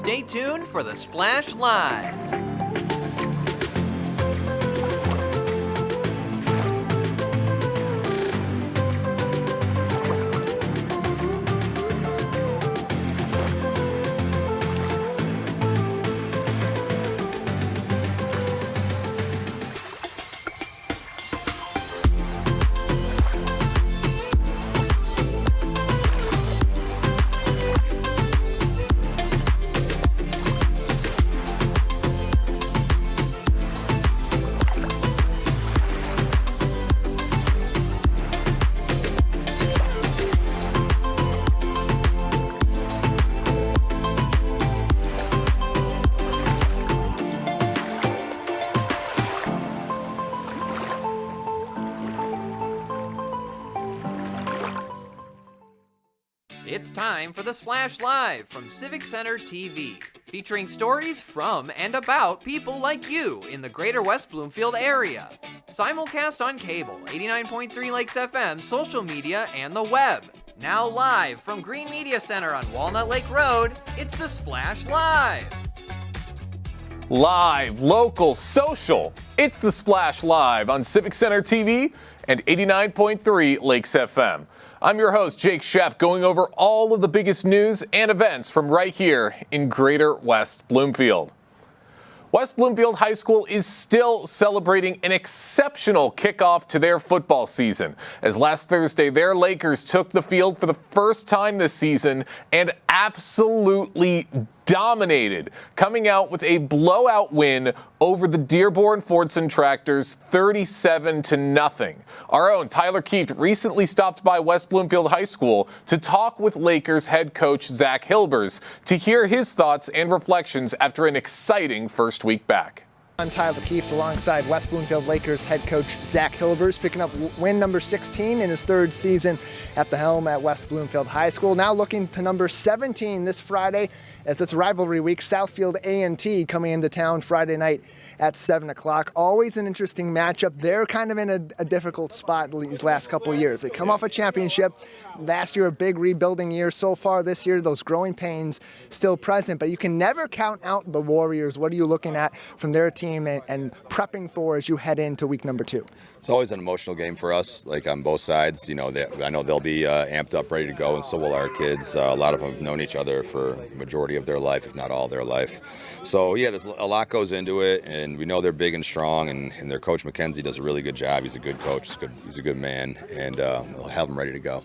Stay tuned for the Splash Live. It's time for the Splash Live from Civic Center TV, featuring stories from and about people like you in the Greater West Bloomfield area. Simulcast on cable, 89.3 Lakes FM, social media, and the web. Now live from Green Media Center on Walnut Lake Road, it's the Splash Live. Live, local, social. It's the Splash Live on Civic Center TV and 89.3 Lakes FM. I'm your host, Jake Sheff, going over all of the biggest news and events from right here in Greater West Bloomfield. West Bloomfield High School is still celebrating an exceptional kickoff to their football season, as last Thursday their Lakers took the field for the first time this season and absolutely dominated, coming out with a blowout win over the Dearborn-Fordson Tractors 37-0. Our own Tyler Kieft recently stopped by West Bloomfield High School to talk with Lakers head coach Zach Hilbers to hear his thoughts and reflections after an exciting first week back. I'm Tyler Kieft alongside West Bloomfield Lakers head coach Zach Hilbers, picking up win number 16 in his third season at the helm at West Bloomfield High School. Now looking to number 17 this Friday, as it's rivalry week. Southfield A&T coming into town Friday night at 7 o'clock. Always an interesting matchup. They're kind of in a difficult spot these last couple of years. They come off a championship. Last year, a big rebuilding year. So far this year, those growing pains still present, but you can never count out the Warriors. What are you looking at from their team and prepping for as you head into week number 2? It's always an emotional game for us, like on both sides. You know, I know they'll be amped up, ready to go, and so will our kids. A lot of them have known each other for the majority of their life, if not all their life. So, yeah, there's a lot goes into it, and we know they're big and strong, and their coach, McKenzie, does a really good job. He's a good coach. He's a good man, and we'll have them ready to go.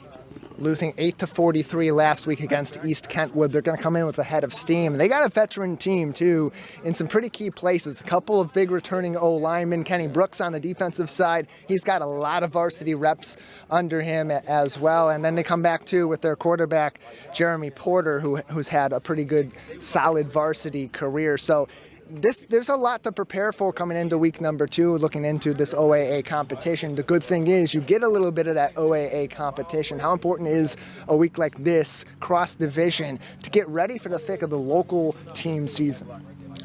Losing 8-43 last week against East Kentwood. They're going to come in with a head of steam. They got a veteran team, too, in some pretty key places. A couple of big returning O-linemen. Kenny Brooks on the defensive side. He's got a lot of varsity reps under him as well. And then they come back, too, with their quarterback, Jeremy Porter, who's had a pretty good, solid varsity career. So there's a lot to prepare for coming into week number 2, looking into this OAA competition. The good thing is you get a little bit of that OAA competition. How important is a week like this, cross-division, to get ready for the thick of the local team season?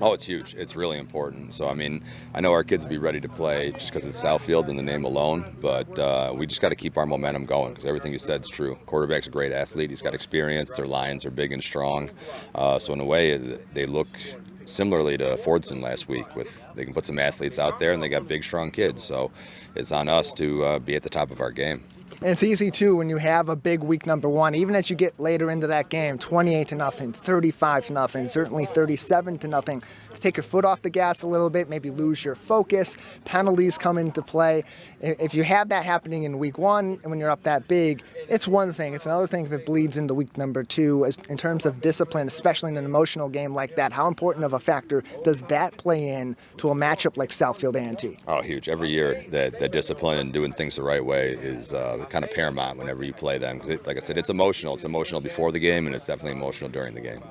Oh, it's huge. It's really important. So, I mean, I know our kids will be ready to play just because it's Southfield and the name alone, but we just got to keep our momentum going because everything you said is true. Quarterback's a great athlete. He's got experience. Their lines are big and strong. So, in a way, they look similarly to Fordson last week. They can put some athletes out there, and they got big, strong kids. So, it's on us to be at the top of our game. And it's easy, too, when you have a big week number 1, even as you get later into that game, 28-0, 35-0, certainly 37-0, to take your foot off the gas a little bit, maybe lose your focus, penalties come into play. If you have that happening in week 1 and when you're up that big, it's one thing. It's another thing if it bleeds into week number 2. In terms of discipline, especially in an emotional game like that, how important of a factor does that play in to a matchup like Southfield A&T? Oh, huge. Every year, that discipline and doing things the right way is kind of paramount whenever you play them. Like I said, it's emotional. It's emotional before the game, and it's definitely emotional during the game.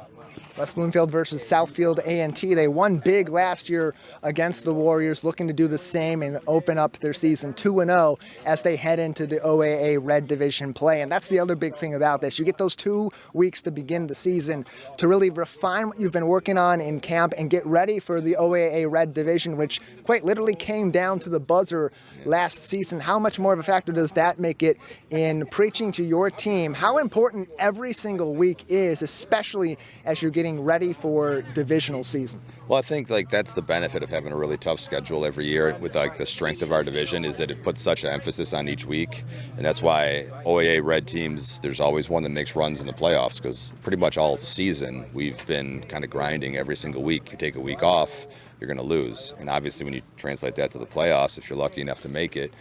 West Bloomfield versus Southfield A&T. They won big last year against the Warriors, looking to do the same and open up their season 2-0 as they head into the OAA Red Division play. And that's the other big thing about this. You get those 2 weeks to begin the season to really refine what you've been working on in camp and get ready for the OAA Red Division, which quite literally came down to the buzzer last season. How much more of a factor does that make it in preaching to your team how important every single week is, especially as you're getting getting ready for divisional season? Well, I think like that's the benefit of having a really tough schedule every year with like the strength of our division is that it puts such an emphasis on each week. And that's why OAA red teams, there's always one that makes runs in the playoffs because pretty much all season we've been kind of grinding every single week. You take a week off, you're going to lose. And obviously when you translate that to the playoffs, if you're lucky enough to make it,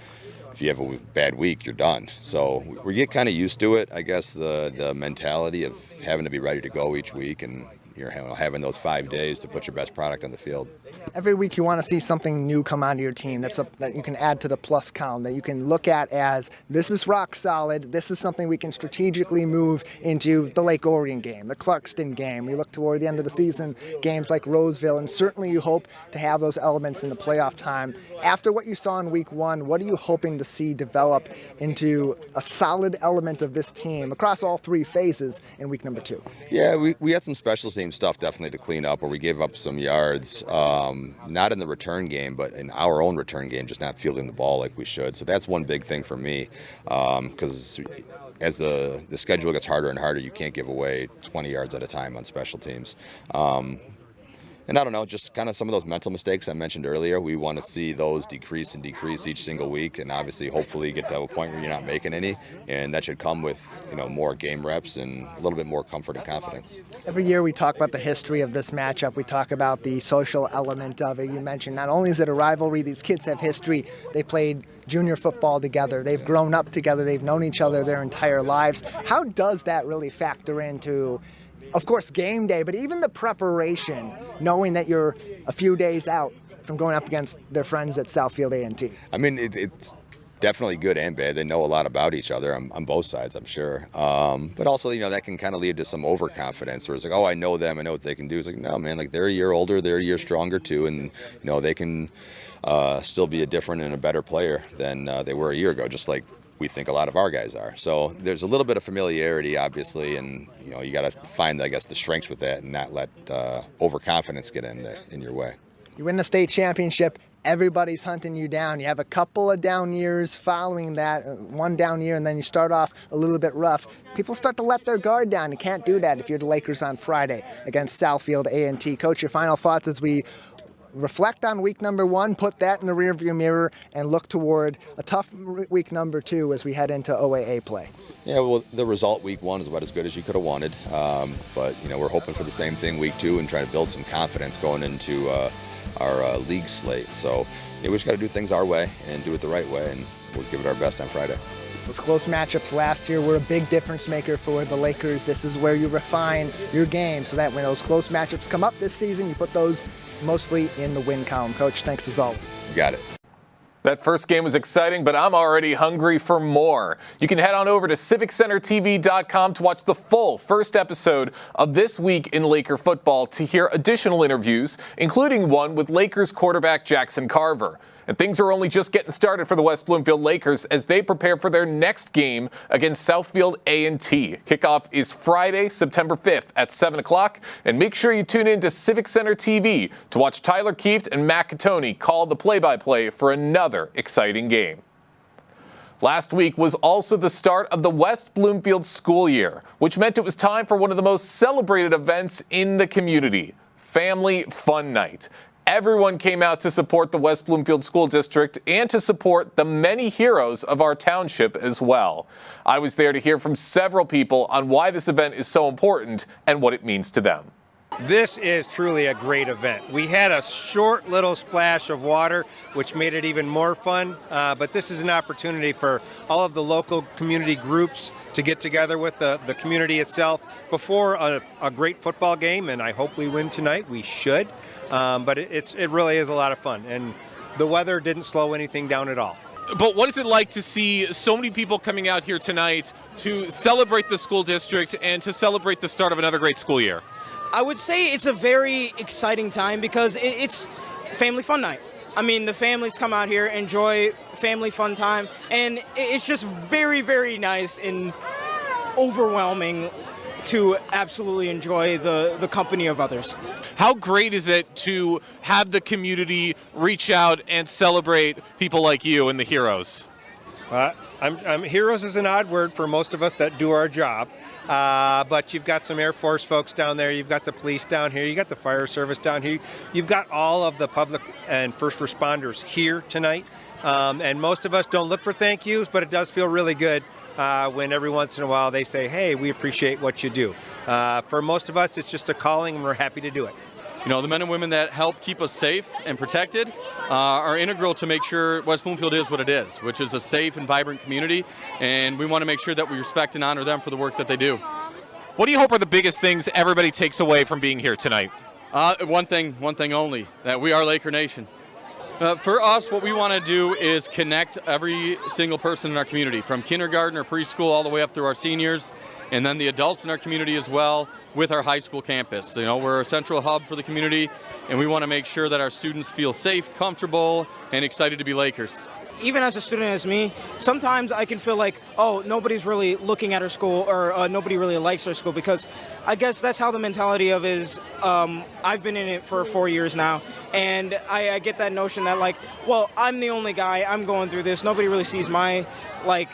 if you have a bad week, you're done. So we get kind of used to it, I guess, the mentality of having to be ready to go each week and you're having those 5 days to put your best product on the field. Every week you want to see something new come onto your team that you can add to the plus column, that you can look at as this is rock solid, this is something we can strategically move into the Lake Orion game, the Clarkston game. We look toward the end of the season, games like Roseville, and certainly you hope to have those elements in the playoff time. After what you saw in week one, what are you hoping to see develop into a solid element of this team across all three phases in week number 2? Yeah, we had some special team stuff definitely to clean up where we gave up some yards. Not in the return game, but in our own return game, just not fielding the ball like we should. So that's one big thing for me, because as the schedule gets harder and harder, you can't give away 20 yards at a time on special teams. And I don't know, just kind of some of those mental mistakes I mentioned earlier. We want to see those decrease each single week, and obviously, hopefully, get to a point where you're not making any. And that should come with more game reps and a little bit more comfort and confidence. Every year we talk about the history of this matchup. We talk about the social element of it. You mentioned not only is it a rivalry, these kids have history. They played junior football together. They've grown up together. They've known each other their entire lives. How does that really factor into, of course, game day, but even the preparation, knowing that you're a few days out from going up against their friends at Southfield A&T? I mean, it's definitely good and bad. They know a lot about each other on both sides, I'm sure. But also, that can kind of lead to some overconfidence where it's like, oh, I know them, I know what they can do. It's like, no, man, like they're a year older, they're a year stronger too, and they can still be a different and a better player than they were a year ago, just like we think a lot of our guys are. So there's a little bit of familiarity, obviously, and you got to find, I guess, the strengths with that and not let overconfidence get in your way. You win the state championship, everybody's hunting you down. You have a couple of down years following that, one down year, and then you start off a little bit rough. People start to let their guard down. You can't do that if you're the Lakers on Friday against Southfield A&T. Coach, your final thoughts as we reflect on week number 1, put that in the rearview mirror, and look toward a tough week number 2 as we head into OAA play. Yeah, well, the result week 1 is about as good as you could have wanted, but we're hoping for the same thing week 2 and trying to build some confidence going into our league slate. So we just got to do things our way and do it the right way, and we'll give it our best on Friday. Those close matchups last year were a big difference maker for the Lakers. This is where you refine your game so that when those close matchups come up this season, you put those mostly in the win column. Coach, thanks as always. You got it. That first game was exciting, but I'm already hungry for more. You can head on over to CivicCenterTV.com to watch the full first episode of This Week in Laker Football to hear additional interviews, including one with Lakers quarterback Jackson Carver. And things are only just getting started for the West Bloomfield Lakers as they prepare for their next game against Southfield A&T. Kickoff is Friday, September 5th at 7 o'clock. And make sure you tune in to Civic Center TV to watch Tyler Kieft and Matt Catoni call the play-by-play for another exciting game. Last week was also the start of the West Bloomfield school year, which meant it was time for one of the most celebrated events in the community, Family Fun Night. Everyone came out to support the West Bloomfield School District and to support the many heroes of our township as well. I was there to hear from several people on why this event is so important and what it means to them. This is truly a great event. We had a short little splash of water, which made it even more fun, but this is an opportunity for all of the local community groups to get together with the community itself before a great football game, and I hope we win tonight. We should, but it really is a lot of fun, and the weather didn't slow anything down at all. But what is it like to see so many people coming out here tonight to celebrate the school district and to celebrate the start of another great school year? I would say it's a very exciting time because it's family fun night. I mean, the families come out here, enjoy family fun time, and it's just very, very nice and overwhelming to absolutely enjoy the company of others. How great is it to have the community reach out and celebrate people like you and the heroes? Heroes is an odd word for most of us that do our job, but you've got some Air Force folks down there, you've got the police down here, you've got the fire service down here, you've got all of the public and first responders here tonight, and most of us don't look for thank yous, but it does feel really good when every once in a while they say, hey, we appreciate what you do. For most of us, it's just a calling, and we're happy to do it. You know, the men and women that help keep us safe and protected are integral to make sure West Bloomfield is what it is, which is a safe and vibrant community, and we want to make sure that we respect and honor them for the work that they do. What do you hope are the biggest things everybody takes away from being here tonight? One thing only, that we are Laker Nation. For us, what we want to do is connect every single person in our community, from kindergarten or preschool all the way up through our seniors, and then the adults in our community as well, with our high school campus. You know, we're a central hub for the community, and we want to make sure that our students feel safe, comfortable, and excited to be Lakers. Even as a student as me, sometimes I can feel like, oh, nobody's really looking at our school, or nobody really likes our school, because I guess that's how the mentality of it is. I've been in it for 4 years now, and I get that notion that, like, well, I'm the only guy, I'm going through this, nobody really sees my, like,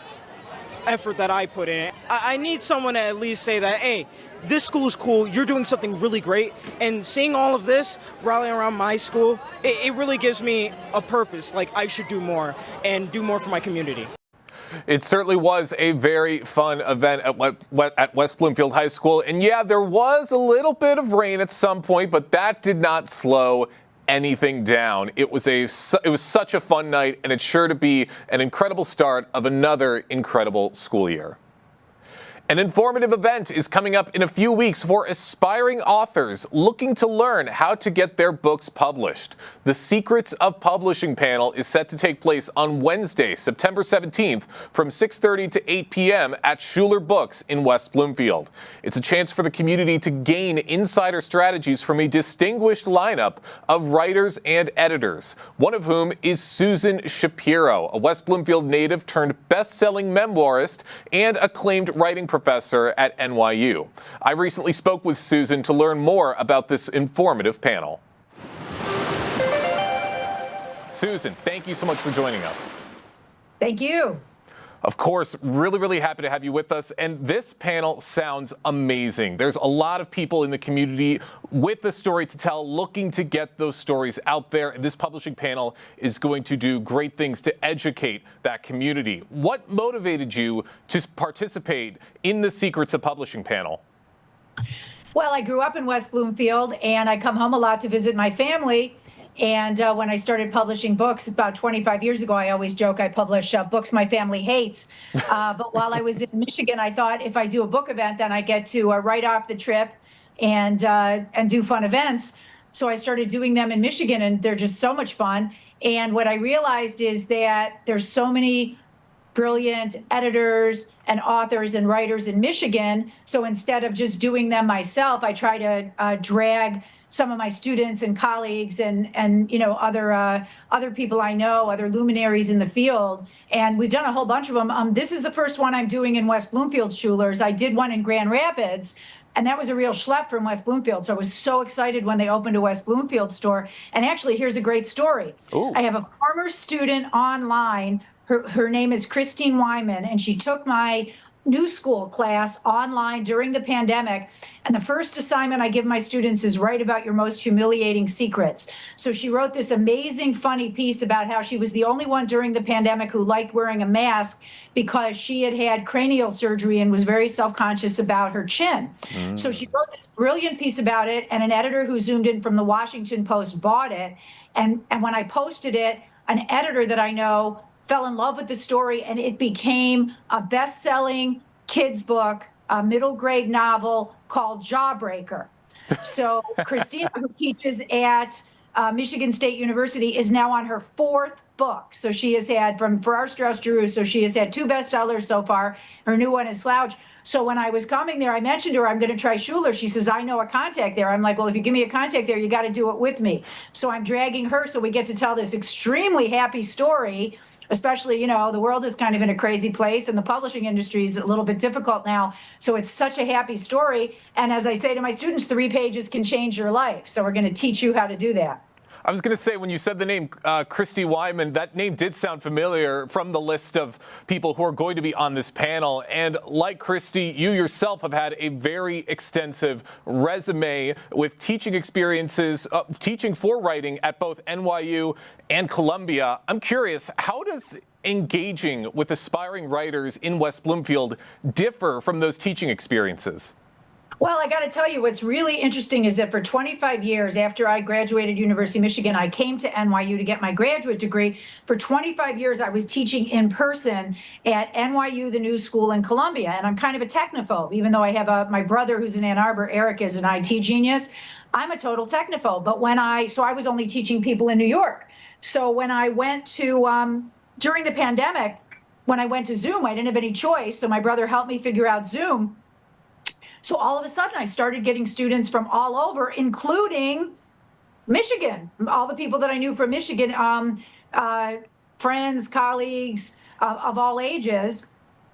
effort that I put in. I need someone to at least say that, hey, this school is cool, you're doing something really great, and seeing all of this rallying around my school, it really gives me a purpose, like I should do more and do more for my community. It certainly was a very fun event at West Bloomfield High School, and yeah, there was a little bit of rain at some point, but that did not slow anything down. It was such a fun night, and it's sure to be an incredible start of another incredible school year. An informative event is coming up in a few weeks for aspiring authors looking to learn how to get their books published. The Secrets of Publishing panel is set to take place on Wednesday, September 17th from 6:30 to 8 p.m. at Schuler Books in West Bloomfield. It's a chance for the community to gain insider strategies from a distinguished lineup of writers and editors, one of whom is Susan Shapiro, a West Bloomfield native turned best-selling memoirist and acclaimed writing professor at NYU. I recently spoke with Susan to learn more about this informative panel. Susan, thank you so much for joining us. Thank you. Of course, really happy to have you with us. And this panel sounds amazing. There's a lot of people in the community with a story to tell, looking to get those stories out there. And this publishing panel is going to do great things to educate that community. What motivated you to participate in the Secrets of Publishing panel? Well, I grew up in West Bloomfield, and I come home a lot to visit my family. And when I started publishing books about 25 years ago, I always joke I publish books my family hates. But while I was in Michigan, I thought if I do a book event, then I get to write off the trip and do fun events. So I started doing them in Michigan, and they're just so much fun. And what I realized is that there's so many brilliant editors and authors and writers in Michigan. So instead of just doing them myself, I try to drag some of my students and colleagues and you know other people I know, other luminaries in the field, and we've done a whole bunch of them. This is the first one I'm doing in West Bloomfield Schuler's. I did one in Grand Rapids, and that was a real schlep from West Bloomfield. So I was so excited when they opened a West Bloomfield store. And actually, here's a great story. Ooh. I have a former student online. Her name is Christine Wyman, and she took my new school class online during the pandemic. And the first assignment I give my students is write about your most humiliating secrets. So she wrote this amazing, funny piece about how she was the only one during the pandemic who liked wearing a mask because she had had cranial surgery and was very self-conscious about her chin. So she wrote this brilliant piece about it, and an editor who zoomed in from the Washington Post bought it. And when I posted it, an editor that I know fell in love with the story, and it became a best-selling kids book, a middle grade novel called Jawbreaker. So Christina, who teaches at Michigan State University, is now on her fourth book. So she has had, from Farrar, Straus, Giroux, so she has had 2 bestsellers so far. Her new one is Slouch. So when I was coming there, I mentioned to her, I'm going to try Schuler. She says, I know a contact there. I'm like, well, if you give me a contact there, you got to do it with me. So I'm dragging her so we get to tell this extremely happy story, especially, you know, the world is kind of in a crazy place and the publishing industry is a little bit difficult now. So it's such a happy story. And as I say to my students, 3 pages can change your life. So we're going to teach you how to do that. I was going to say, when you said the name Christy Wyman, that name did sound familiar from the list of people who are going to be on this panel. And like Christy, you yourself have had a very extensive resume with teaching experiences, teaching for writing at both NYU and Columbia. I'm curious, how does engaging with aspiring writers in West Bloomfield differ from those teaching experiences? Well, I got to tell you, what's really interesting is that for 25 years after I graduated University of Michigan, I came to NYU to get my graduate degree. For 25 years, I was teaching in person at NYU, the New School, in Columbia. And I'm kind of a technophobe, even though I have my brother who's in Ann Arbor, Eric, is an IT genius. I'm a total technophobe. But so I was only teaching people in New York. So when I went to, during the pandemic, when I went to Zoom, I didn't have any choice. So my brother helped me figure out Zoom. So all of a sudden, I started getting students from all over, including Michigan. All the people that I knew from Michigan, friends, colleagues of all ages,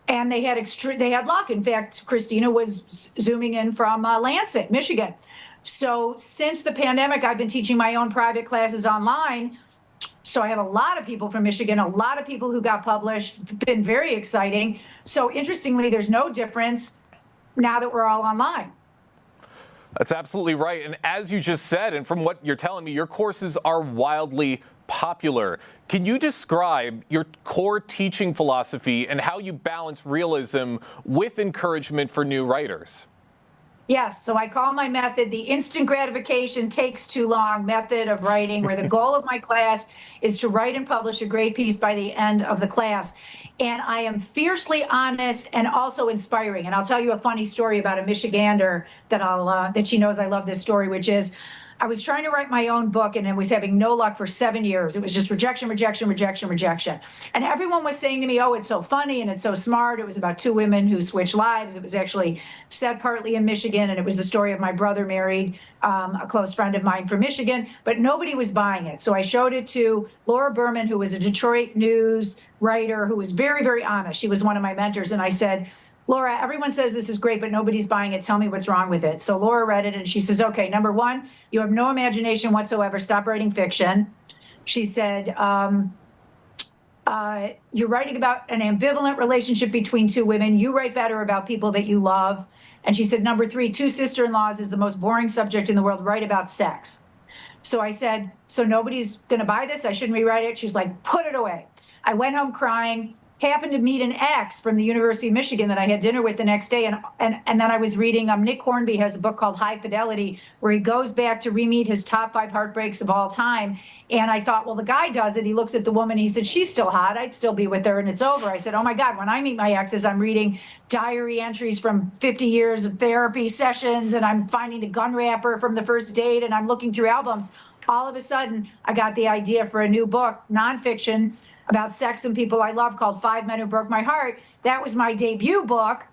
and they had luck. In fact, Christina was Zooming in from Lansing, Michigan. So since the pandemic, I've been teaching my own private classes online. So I have a lot of people from Michigan, a lot of people who got published, been very exciting. So interestingly, there's no difference now that we're all online. That's absolutely right. And as you just said, and from what you're telling me, your courses are wildly popular. Can you describe your core teaching philosophy and how you balance realism with encouragement for new writers? Yes, so I call my method the instant gratification takes too long method of writing, where the goal of my class is to write and publish a great piece by the end of the class. And I am fiercely honest and also inspiring. And I'll tell you a funny story about a Michigander that she knows I love this story, which is I was trying to write my own book and I was having no luck for 7 years. It was just rejection, rejection, rejection, rejection. And everyone was saying to me, oh, it's so funny and it's so smart. It was about two women who switched lives. It was actually set partly in Michigan, and it was the story of my brother married a close friend of mine from Michigan, but nobody was buying it. So I showed it to Laura Berman, who was a Detroit news writer who was very, very honest. She was one of my mentors. And I said, Laura, everyone says this is great, but nobody's buying it. Tell me what's wrong with it. So Laura read it and she says, okay, number one, you have no imagination whatsoever. Stop writing fiction. She said, you're writing about an ambivalent relationship between two women. You write better about people that you love. And she said, number three, two sister-in-laws is the most boring subject in the world. Write about sex. So I said, so nobody's going to buy this? I shouldn't rewrite it? She's like, put it away. I went home crying. Happened to meet an ex from the University of Michigan that I had dinner with the next day. And then I was reading, Nick Hornby has a book called High Fidelity, where he goes back to re-meet his top 5 heartbreaks of all time. And I thought, well, the guy does it. He looks at the woman. He said, she's still hot. I'd still be with her. And it's over. I said, oh, my God, when I meet my exes, I'm reading diary entries from 50 years of therapy sessions. And I'm finding the gun wrapper from the first date. And I'm looking through albums. All of a sudden, I got the idea for a new book, nonfiction, about sex and people I love, called 5 Men Who Broke My Heart. That was my debut book.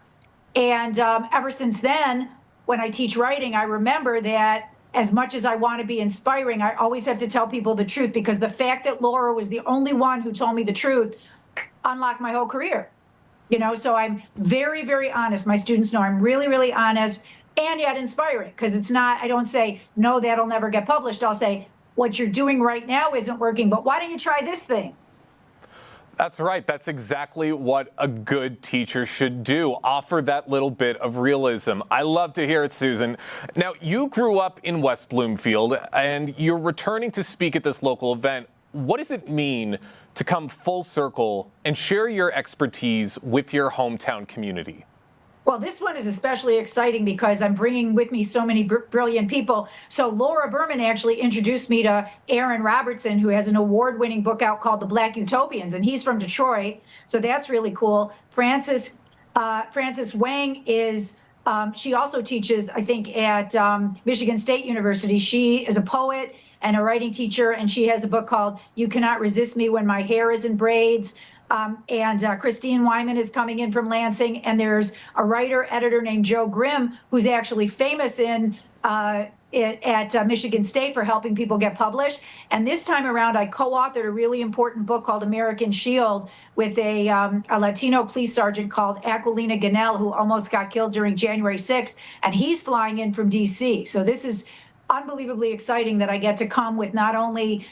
And ever since then, when I teach writing, I remember that as much as I want to be inspiring, I always have to tell people the truth, because the fact that Laura was the only one who told me the truth unlocked my whole career. So I'm very, very honest. My students know I'm really, really honest and yet inspiring, because it's not, I don't say, no, that'll never get published. I'll say, what you're doing right now isn't working, but why don't you try this thing? That's right. That's exactly what a good teacher should do. Offer that little bit of realism. I love to hear it, Susan. Now, you grew up in West Bloomfield and you're returning to speak at this local event. What does it mean to come full circle and share your expertise with your hometown community? Well, this one is especially exciting because I'm bringing with me so many brilliant people. So Laura Berman actually introduced me to Aaron Robertson, who has an award-winning book out called The Black Utopians, and he's from Detroit. So that's really cool. Frances Wang is, she also teaches, I think, at Michigan State University. She is a poet and a writing teacher, and she has a book called You Cannot Resist Me When My Hair Is in Braids. And Christine Wyman is coming in from Lansing, and there's a writer-editor named Joe Grimm, who's actually famous at Michigan State for helping people get published. And this time around, I co-authored a really important book called American Shield with a Latino police sergeant called Aquilina Ganell, who almost got killed during January 6th, and he's flying in from D.C. So this is unbelievably exciting that I get to come with not only,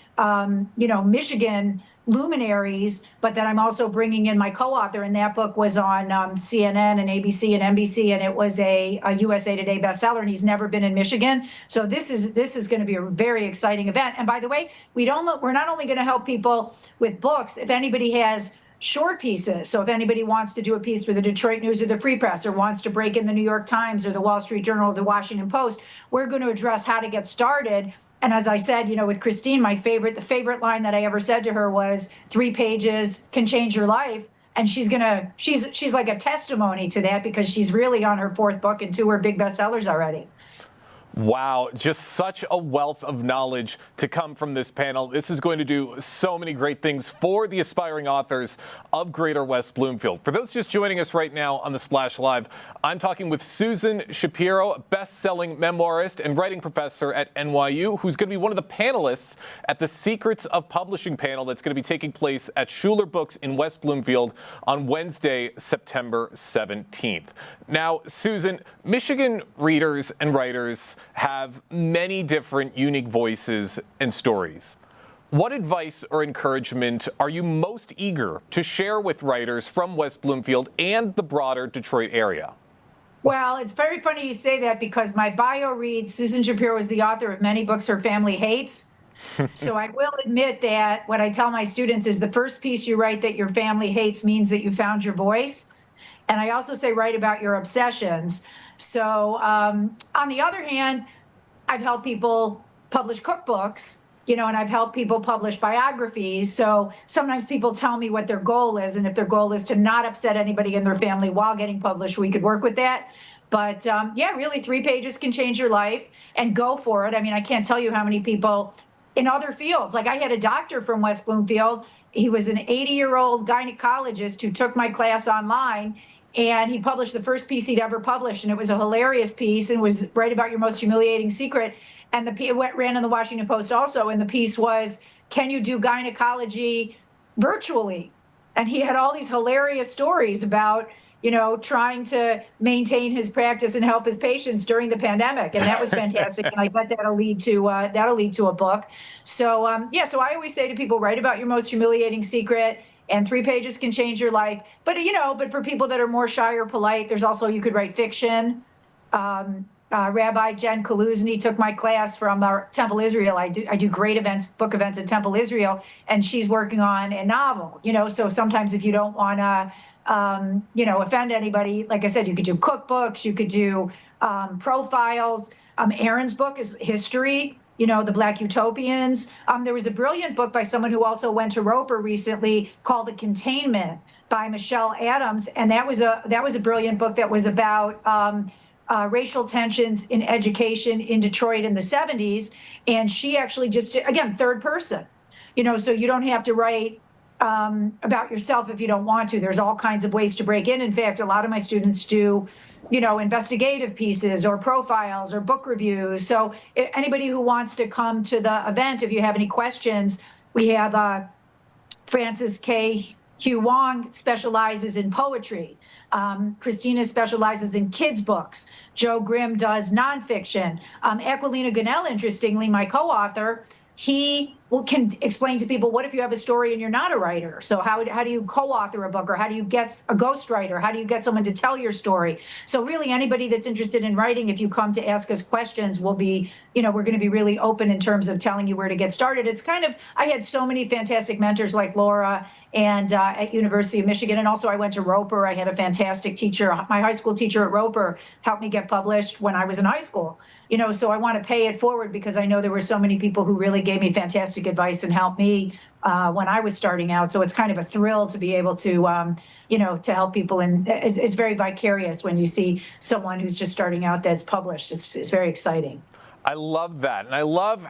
Michigan luminaries, but that I'm also bringing in my co-author, and that book was on CNN and ABC and NBC, and it was a USA Today bestseller, and he's never been in Michigan. So this is going to be a very exciting event. And by the way, we're not only going to help people with books. If anybody has short pieces, so if anybody wants to do a piece for the Detroit News or the Free Press, or wants to break in the New York Times or the Wall Street Journal or the Washington Post, we're going to address how to get started. And as I said, with Christine, the favorite line that I ever said to her was 3 pages can change your life. And she's like a testimony to that, because she's really on her 4th book and 2 are big bestsellers already. Wow, just such a wealth of knowledge to come from this panel. This is going to do so many great things for the aspiring authors of Greater West Bloomfield. For those just joining us right now on the Splash Live, I'm talking with Susan Shapiro, best-selling memoirist and writing professor at NYU, who's going to be one of the panelists at the Secrets of Publishing panel that's going to be taking place at Schuler Books in West Bloomfield on Wednesday, September 17th. Now, Susan, Michigan readers and writers have many different unique voices and stories. What advice or encouragement are you most eager to share with writers from West Bloomfield and the broader Detroit area? Well, it's very funny you say that, because my bio reads Susan Shapiro is the author of many books her family hates. So I will admit that what I tell my students is the first piece you write that your family hates means that you found your voice. And I also say write about your obsessions. So on the other hand, I've helped people publish cookbooks, and I've helped people publish biographies. So sometimes people tell me what their goal is. And if their goal is to not upset anybody in their family while getting published, we could work with that. But really 3 pages can change your life, and go for it. I mean, I can't tell you how many people in other fields, like I had a doctor from West Bloomfield. He was an 80-year-old gynecologist who took my class online. And he published the first piece he'd ever published, and it was a hilarious piece, and was write about your most humiliating secret. And it ran in the Washington Post also, and the piece was, can you do gynecology virtually? And he had all these hilarious stories about, trying to maintain his practice and help his patients during the pandemic, and that was fantastic. And I bet that'll lead to a book. So so I always say to people, write about your most humiliating secret. And 3 pages can change your life. But, but for people that are more shy or polite, there's also, you could write fiction. Rabbi Jen Kaluzny took my class from Temple Israel. I do great book events at Temple Israel, and she's working on a novel, so sometimes if you don't want to, offend anybody, like I said, you could do cookbooks, you could do profiles. Aaron's book is history. The Black Utopians. There was a brilliant book by someone who also went to Roper recently called The Containment by Michelle Adams. And that was a brilliant book that was about racial tensions in education in Detroit in the 70s. And she actually just, again, third person, so you don't have to write about yourself if you don't want to. There's all kinds of ways to break in. In fact, a lot of my students do investigative pieces or profiles or book reviews. So anybody who wants to come to the event, if you have any questions, we have Francis K. Hugh Wong specializes in poetry. Christina specializes in kids' books. Joe Grimm does nonfiction. Aquilina Gunnell, interestingly, my co-author, he can explain to people, what if you have a story and you're not a writer? So how do you co-author a book, or how do you get a ghostwriter? How do you get someone to tell your story? So really anybody that's interested in writing, if you come to ask us questions, we'll be, we're going to be really open in terms of telling you where to get started. It's kind of, I had so many fantastic mentors like Laura and at University of Michigan. And also I went to Roper. I had a fantastic teacher. My high school teacher at Roper helped me get published when I was in high school. So I want to pay it forward, because I know there were so many people who really gave me fantastic advice and helped me when I was starting out. So it's kind of a thrill to be able to, to help people. And it's very vicarious when you see someone who's just starting out that's published. It's very exciting. I love that. And I love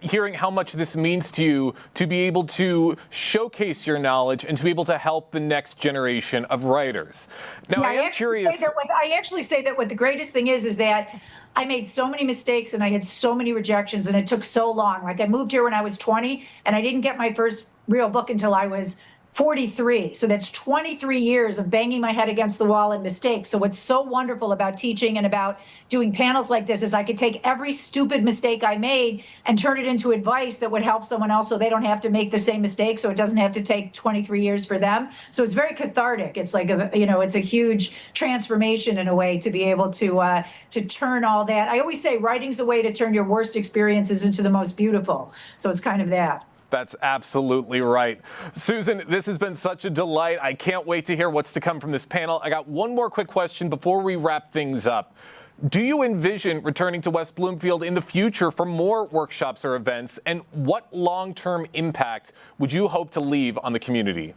hearing how much this means to you to be able to showcase your knowledge and to be able to help the next generation of writers. Now, I am curious. I actually say that what the greatest thing is that I made so many mistakes and I had so many rejections, and it took so long. Like I moved here when I was 20, and I didn't get my first real book until I was 43. So that's 23 years of banging my head against the wall and mistakes. So what's so wonderful about teaching and about doing panels like this is I could take every stupid mistake I made and turn it into advice that would help someone else so they don't have to make the same mistake. So it doesn't have to take 23 years for them. So it's very cathartic. It's like, it's a huge transformation in a way to be able to turn all that. I always say writing's a way to turn your worst experiences into the most beautiful. So it's kind of that. That's absolutely right. Susan, this has been such a delight. I can't wait to hear what's to come from this panel. I got one more quick question before we wrap things up. Do you envision returning to West Bloomfield in the future for more workshops or events? And what long-term impact would you hope to leave on the community?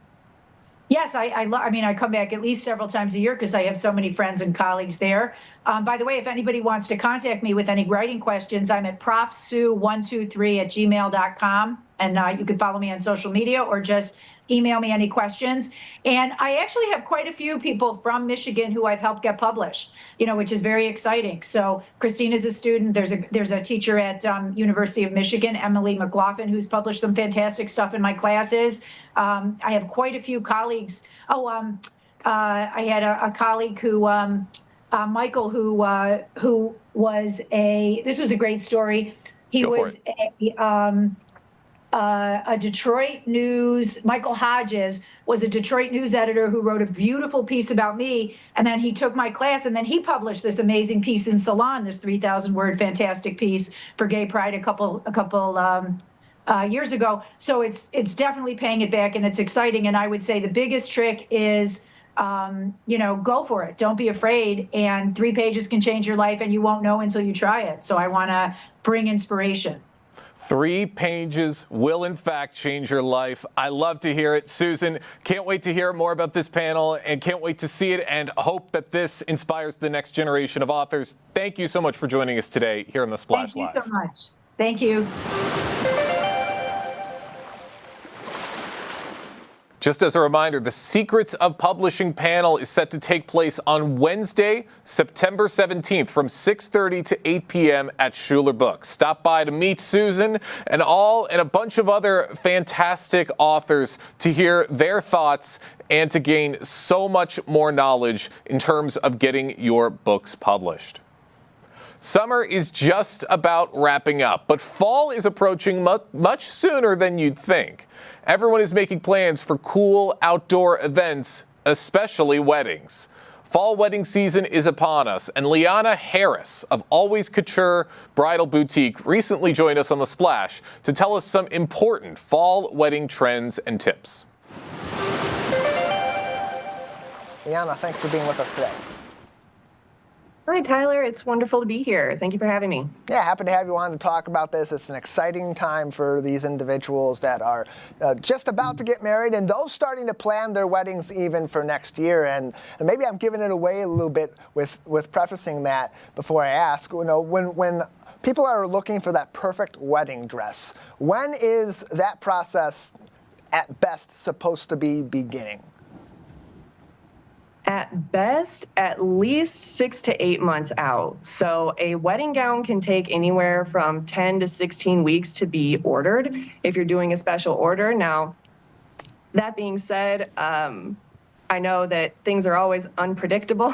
Yes, I come back at least several times a year because I have so many friends and colleagues there. By the way, if anybody wants to contact me with any writing questions, I'm at profsue123@gmail.com. And you can follow me on social media or just email me any questions. And I actually have quite a few people from Michigan who I've helped get published, which is very exciting. So Christine is a student. There's a teacher at University of Michigan, Emily McLaughlin, who's published some fantastic stuff in my classes. I have quite a few colleagues. I had a colleague who, Michael, who was this was a great story. He was a Detroit News, Michael Hodges was a Detroit News editor who wrote a beautiful piece about me. And then he took my class and then he published this amazing piece in Salon, this 3,000 word fantastic piece for Gay Pride a couple years ago. So it's definitely paying it back and it's exciting. And I would say the biggest trick is, go for it. Don't be afraid. And 3 pages can change your life and you won't know until you try it. So I want to bring inspiration. 3 pages will, in fact, change your life. I love to hear it. Susan, can't wait to hear more about this panel and can't wait to see it and hope that this inspires the next generation of authors. Thank you so much for joining us today here on the Splash Live. Thank you so much. Thank you. Just as a reminder, the Secrets of Publishing panel is set to take place on Wednesday, September 17th from 6:30 to 8 p.m. at Schuler Books. Stop by to meet Susan and a bunch of other fantastic authors to hear their thoughts and to gain so much more knowledge in terms of getting your books published. Summer is just about wrapping up, but fall is approaching much sooner than you'd think. Everyone is making plans for cool outdoor events, especially weddings. Fall wedding season is upon us, and Liana Harris of Always Couture Bridal Boutique recently joined us on The Splash to tell us some important fall wedding trends and tips. Liana, thanks for being with us today. Hi, Tyler. It's wonderful to be here. Thank you for having me. Yeah, happy to have you on to talk about this. It's an exciting time for these individuals that are just about to get married and those starting to plan their weddings even for next year. And maybe I'm giving it away a little bit with prefacing that before I ask. When people are looking for that perfect wedding dress, when is that process at best supposed to be beginning? At best, at least 6 to 8 months out. So a wedding gown can take anywhere from 10 to 16 weeks to be ordered if you're doing a special order. Now, that being said, I know that things are always unpredictable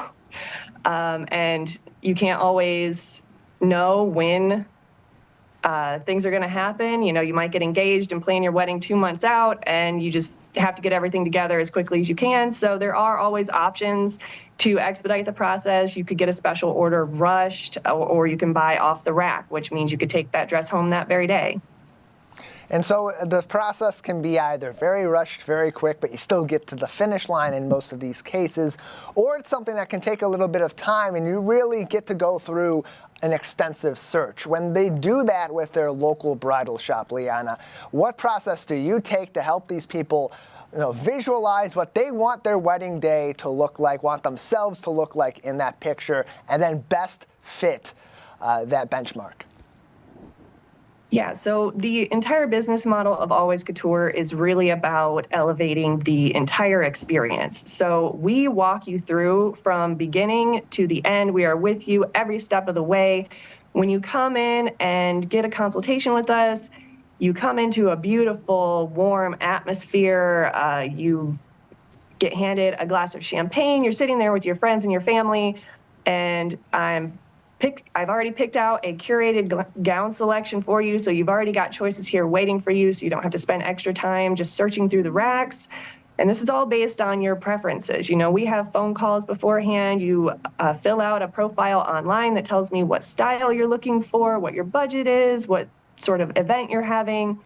and you can't always know when things are going to happen. You might get engaged and plan your wedding 2 months out and you just have to get everything together as quickly as you can. So there are always options to expedite the process. You could get a special order rushed, or you can buy off the rack, which means you could take that dress home that very day. And so the process can be either very rushed, very quick, but you still get to the finish line in most of these cases, or it's something that can take a little bit of time and you really get to go through an extensive search. When they do that with their local bridal shop, Liana, what process do you take to help these people visualize what they want their wedding day to look like, want themselves to look like in that picture, and then best fit that benchmark? Yeah, so the entire business model of Always Couture is really about elevating the entire experience. So we walk you through from beginning to the end. We are with you every step of the way. When you come in and get a consultation with us, you come into a beautiful, warm atmosphere. You get handed a glass of champagne. You're sitting there with your friends and your family, and I've already picked out a curated gown selection for you. So you've already got choices here waiting for you, so you don't have to spend extra time just searching through the racks. And this is all based on your preferences. We have phone calls beforehand. You fill out a profile online that tells me what style you're looking for, what your budget is, what sort of event you're having.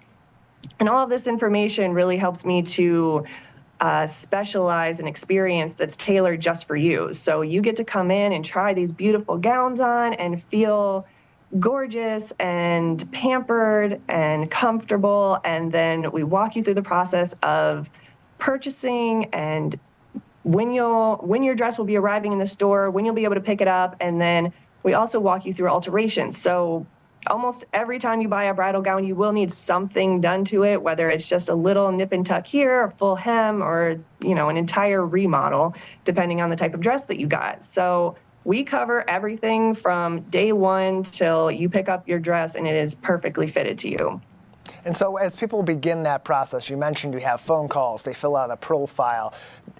And all of this information really helps me to specialize an experience that's tailored just for you. So you get to come in and try these beautiful gowns on and feel gorgeous and pampered and comfortable. And then we walk you through the process of purchasing and when your dress will be arriving in the store, when you'll be able to pick it up. And then we also walk you through alterations. So almost every time you buy a bridal gown, you will need something done to it, whether it's just a little nip and tuck here, a full hem, or an entire remodel, depending on the type of dress that you got. So we cover everything from day one till you pick up your dress and it is perfectly fitted to you. And so as people begin that process, you mentioned you have phone calls, they fill out a profile.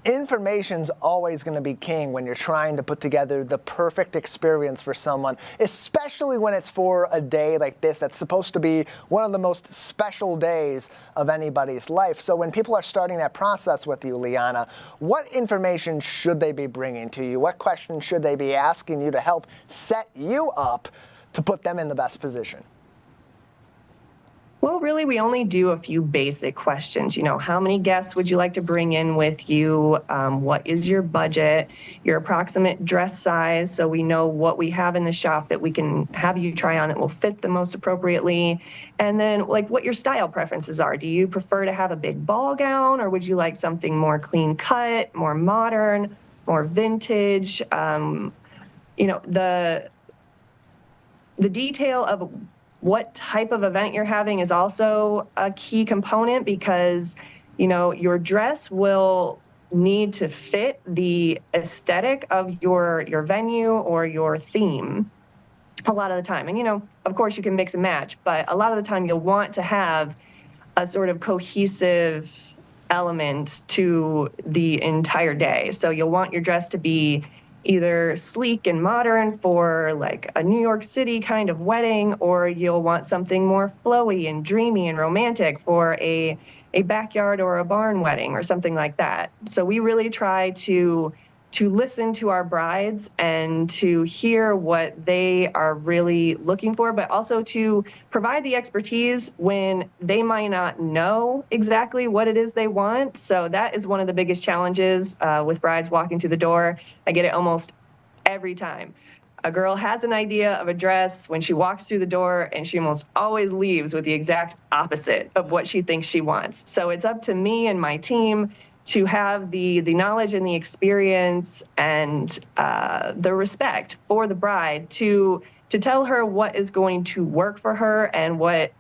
Information's always going to be king when you're trying to put together the perfect experience for someone, especially when it's for a day like this that's supposed to be one of the most special days of anybody's life. So when people are starting that process with you, Liana, what information should they be bringing to you? What questions should they be asking you to help set you up to put them in the best position? Well, really, we only do a few basic questions. How many guests would you like to bring in with you? What is your budget? Your approximate dress size, so we know what we have in the shop that we can have you try on that will fit the most appropriately. And then, what your style preferences are. Do you prefer to have a big ball gown, or would you like something more clean cut, more modern, more vintage? The detail of what type of event you're having is also a key component, because your dress will need to fit the aesthetic of your venue or your theme a lot of the time. And of course you can mix and match, but a lot of the time you'll want to have a sort of cohesive element to the entire day. So you'll want your dress to be either sleek and modern for like a New York City kind of wedding, or you'll want something more flowy and dreamy and romantic for a backyard or a barn wedding or something like that. So we really try to listen to our brides and to hear what they are really looking for, but also to provide the expertise when they might not know exactly what it is they want. So that is one of the biggest challenges with brides walking through the door. I get it almost every time. A girl has an idea of a dress when she walks through the door, and she almost always leaves with the exact opposite of what she thinks she wants. So it's up to me and my team to have the knowledge and the experience and the respect for the bride to tell her what is going to work for her and what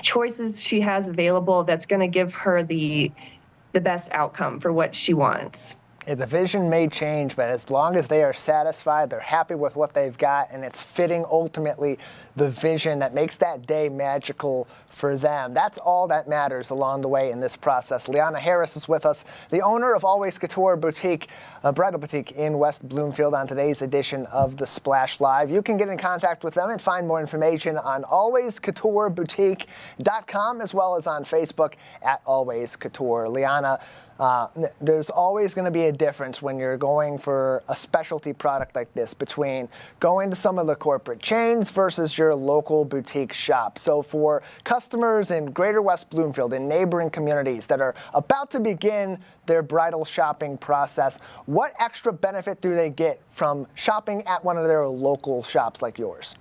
choices she has available that's going to give her the best outcome for what she wants. The vision may change, but as long as they are satisfied, they're happy with what they've got, and it's fitting ultimately the vision that makes that day magical for them. That's all that matters along the way in this process. Liana Harris is with us, the owner of Always Couture Boutique, a bridal boutique in West Bloomfield, on today's edition of The Splash Live. You can get in contact with them and find more information on alwayscoutureboutique.com, as well as on Facebook at Always Couture. Liana, there's always going to be a difference when you're going for a specialty product like this between going to some of the corporate chains versus your local boutique shop. So for customers in Greater West Bloomfield and neighboring communities that are about to begin their bridal shopping process, what extra benefit do they get from shopping at one of their local shops like yours?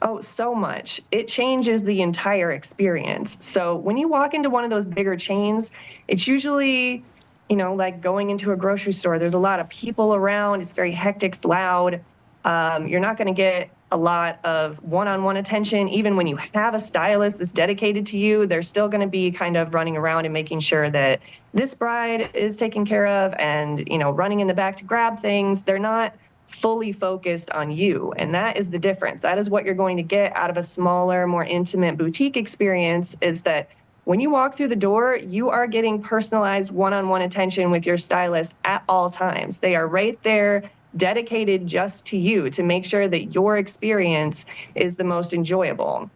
Oh, so much. It changes the entire experience. So when you walk into one of those bigger chains, it's usually, like going into a grocery store. There's a lot of people around. It's very hectic, it's loud. You're not going to get a lot of one-on-one attention. Even when you have a stylist that's dedicated to you, they're still going to be kind of running around and making sure that this bride is taken care of and, running in the back to grab things. They're not fully focused on you. And that is the difference. That is what you're going to get out of a smaller, more intimate boutique experience, is that when you walk through the door, you are getting personalized one-on-one attention with your stylist at all times. They are right there, dedicated just to you, to make sure that your experience is the most enjoyable.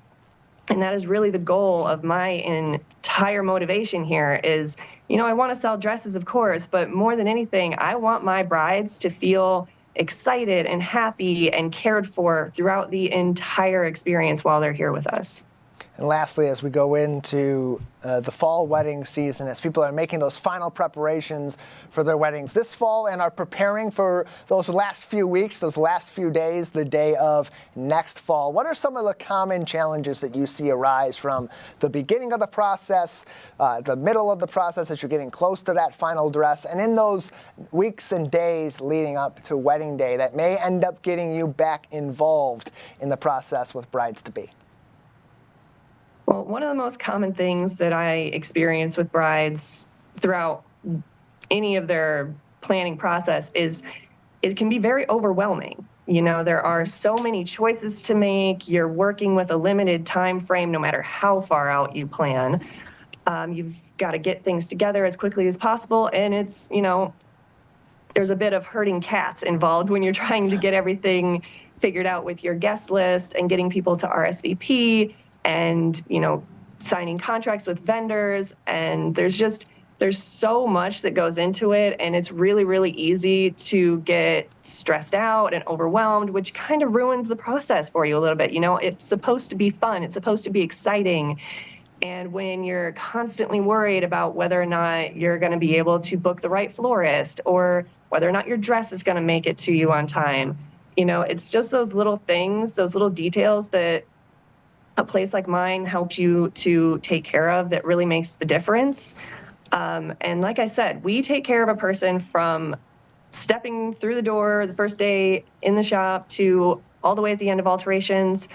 And that is really the goal of my entire motivation here is, I want to sell dresses, of course, but more than anything, I want my brides to feel excited and happy and cared for throughout the entire experience while they're here with us. And lastly, as we go into the fall wedding season, as people are making those final preparations for their weddings this fall and are preparing for those last few weeks, those last few days, the day of next fall, what are some of the common challenges that you see arise from the beginning of the process, the middle of the process as you're getting close to that final dress, and in those weeks and days leading up to wedding day that may end up getting you back involved in the process with brides-to-be? Well, one of the most common things that I experience with brides throughout any of their planning process is it can be very overwhelming. There are so many choices to make. You're working with a limited time frame no matter how far out you plan. You've got to get things together as quickly as possible. And it's, there's a bit of herding cats involved when you're trying to get everything figured out with your guest list and getting people to RSVP. And, signing contracts with vendors. And there's so much that goes into it. And it's really, really easy to get stressed out and overwhelmed, which kind of ruins the process for you a little bit. It's supposed to be fun. It's supposed to be exciting. And when you're constantly worried about whether or not you're going to be able to book the right florist or whether or not your dress is going to make it to you on time, it's just those little things, those little details that a place like mine helps you to take care of that really makes the difference. And like I said, we take care of a person from stepping through the door the first day in the shop to all the way at the end of alterations.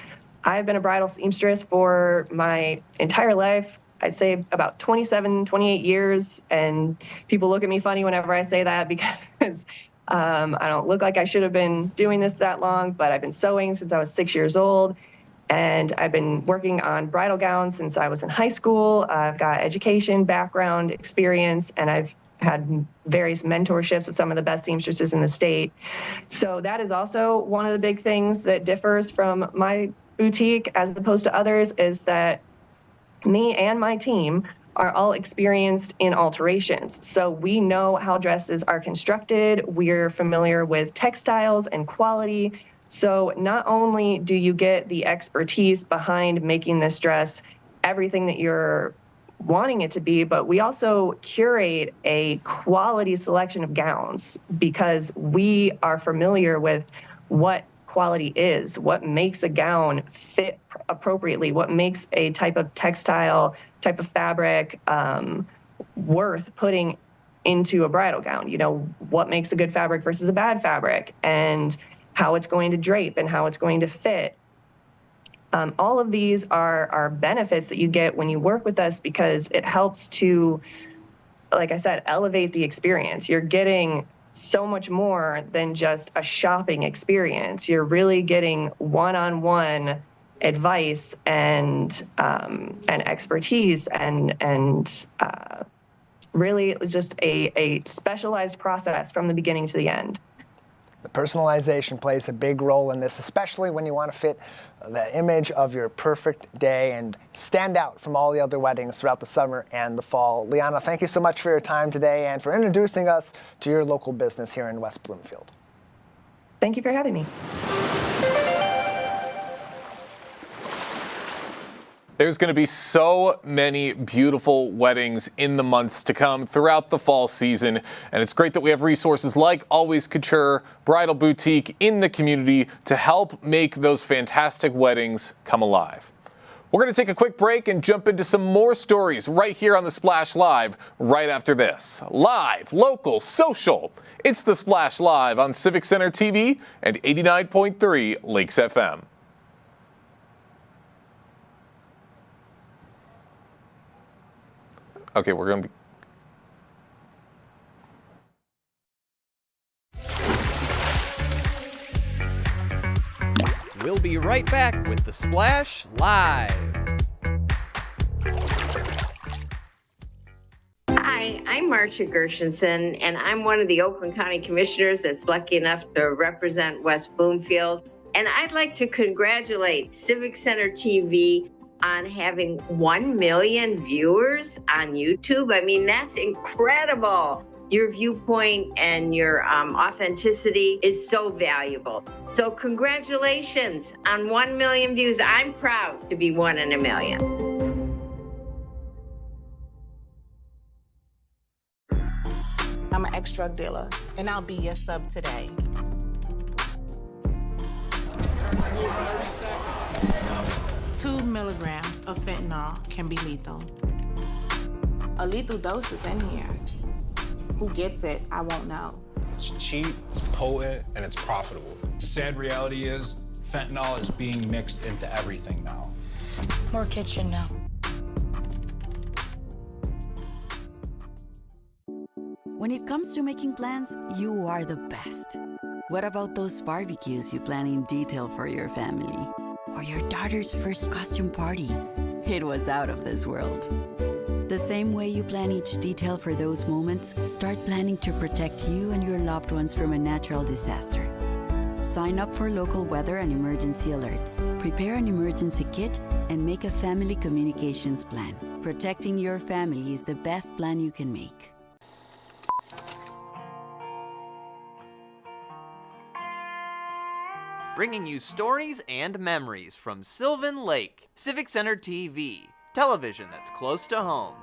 I've been a bridal seamstress for my entire life. I'd say about 27, 28 years. And people look at me funny whenever I say that because I don't look like I should have been doing this that long, but I've been sewing since I was 6 years old. And I've been working on bridal gowns since I was in high school. I've got education, background, experience, and I've had various mentorships with some of the best seamstresses in the state. So that is also one of the big things that differs from my boutique as opposed to others, is that me and my team are all experienced in alterations. So we know how dresses are constructed. We're familiar with textiles and quality. So not only do you get the expertise behind making this dress everything that you're wanting it to be, but we also curate a quality selection of gowns because we are familiar with what quality is, what makes a gown fit appropriately, what makes a type of textile, type of fabric worth putting into a bridal gown. What makes a good fabric versus a bad fabric, and how it's going to drape and how it's going to fit. All of these are benefits that you get when you work with us because it helps to, like I said, elevate the experience. You're getting so much more than just a shopping experience. You're really getting one-on-one advice and expertise and really just a specialized process from the beginning to the end. The personalization plays a big role in this, especially when you want to fit the image of your perfect day and stand out from all the other weddings throughout the summer and the fall. Liana, thank you so much for your time today and for introducing us to your local business here in West Bloomfield. Thank you for having me. There's going to be so many beautiful weddings in the months to come throughout the fall season, and it's great that we have resources like Always Couture Bridal Boutique in the community to help make those fantastic weddings come alive. We're going to take a quick break and jump into some more stories right here on the Splash Live right after this. Live, local, social. It's the Splash Live on Civic Center TV and 89.3 Lakes FM. Okay, we're going to be... We'll be right back with The Splash Live. Hi, I'm Marcia Gershenson, and I'm one of the Oakland County Commissioners that's lucky enough to represent West Bloomfield. And I'd like to congratulate Civic Center TV on having 1 million viewers on YouTube. I mean, that's incredible. Your viewpoint and your authenticity is so valuable. So congratulations on 1 million views. I'm proud to be one in a million. I'm an ex-drug dealer, and I'll be your sub today. Two milligrams of fentanyl can be lethal. A lethal dose is in here. Who gets it, I won't know. It's cheap, it's potent, and it's profitable. The sad reality is, fentanyl is being mixed into everything now. More kids should know. When it comes to making plans, you are the best. What about those barbecues you plan in detail for your family? Or your daughter's first costume party? It was out of this world. The same way you plan each detail for those moments, start planning to protect you and your loved ones from a natural disaster. Sign up for local weather and emergency alerts. Prepare an emergency kit and make a family communications plan. Protecting your family is the best plan you can make. Bringing you stories and memories from Sylvan Lake. Civic Center TV, television that's close to home.